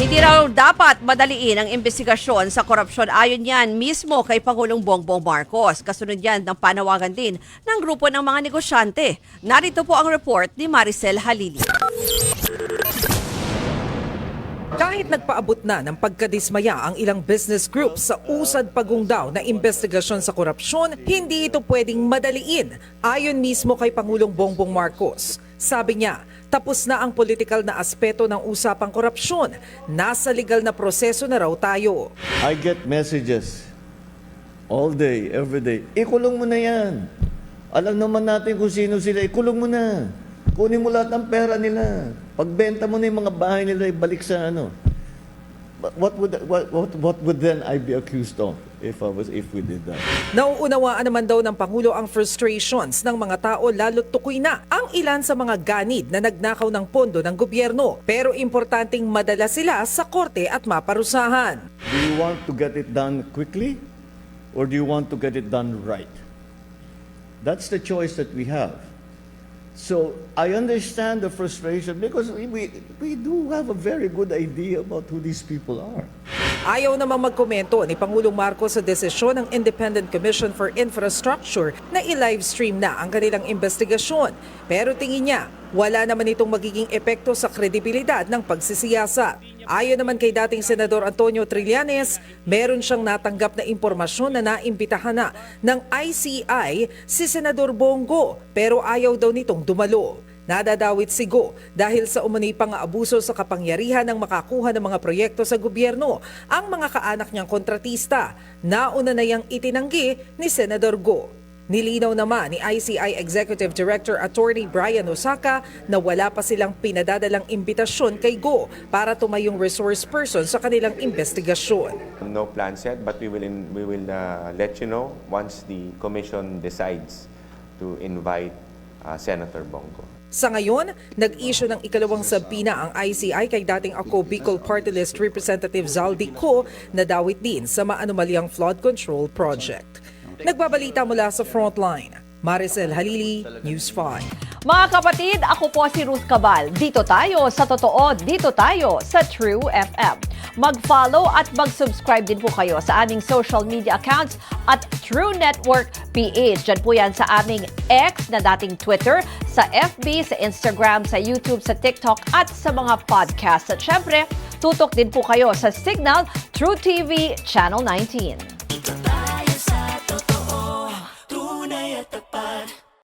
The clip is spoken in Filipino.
Hindi raw dapat madaliin ang investigasyon sa korupsyon ayon yan mismo kay Pangulong Bongbong Marcos. Kasunod yan ng panawagan din ng grupo ng mga negosyante. Narito po ang report ni Maricel Halili. Kahit nagpaabot na ng pagkadismaya ang ilang business groups sa usad pagungdaw na investigasyon sa korupsyon, hindi ito pwedeng madaliin ayon mismo kay Pangulong Bongbong Marcos. Sabi niya, tapos na ang political na aspeto ng usapang korupsyon. Nasa legal na proseso na raw tayo. I get messages all day, every day. Ikulong mo na yan. Alam naman natin kung sino sila. Ikulong mo na. Kunin mo lahat ng pera nila. Pagbenta mo na yung mga bahay nila, ibalik sa ano. What would then I be accused of if we did that? Nauunawaan naman daw ng Pangulo ang frustrations ng mga tao lalo't tukoy na ang ilan sa mga ganid na nagnakaw ng pondo ng gobyerno. Pero importanteng madala sila sa korte at maparusahan. Do you want to get it done quickly or do you want to get it done right? That's the choice that we have. So I understand the frustration because we do have a very good idea about who these people are. Ayaw namang magkomento ni Pangulong Marcos sa desisyon ng Independent Commission for Infrastructure na i-livestream na ang kanilang investigasyon. Pero tingin niya, wala naman itong magiging epekto sa kredibilidad ng pagsisiyasat. Ayon naman kay dating Senador Antonio Trillanes, meron siyang natanggap na impormasyon na naimbitahan na ng ICI si Senador Bongo pero ayaw daw nitong dumalo. Nadadawit si Go dahil sa umano'y pang-aabuso sa kapangyarihan ng makakuha ng mga proyekto sa gobyerno ang mga kaanak niyang kontratista. Nauna na yang itinanggi ni Senador Go. Nilinaw naman ni ICI Executive Director Attorney Brian Osaka na wala pa silang pinadadalang imbitasyon kay Go para tumayong resource person sa kanilang investigasyon. No plans yet, but we will let you know once the commission decides to invite Senator Bongo. Sa ngayon, nag-issue ng ikalawang sabina ang ICI kay dating Ako Bicol Party List Representative Zaldi Co na dawit din sa maanumalyang flood control project. Nagbabalita mula sa Frontline, Maricel Halili, News 5. Mga kapatid, ako po si Ruth Cabal. Dito tayo sa totoo, dito tayo sa True FM. Mag-follow at mag-subscribe din po kayo sa aming social media accounts at True Network PH. Diyan po yan sa aming X na dating Twitter, sa FB, sa Instagram, sa YouTube, sa TikTok at sa mga podcasts. At syempre, tutok din po kayo sa Signal True TV Channel 19.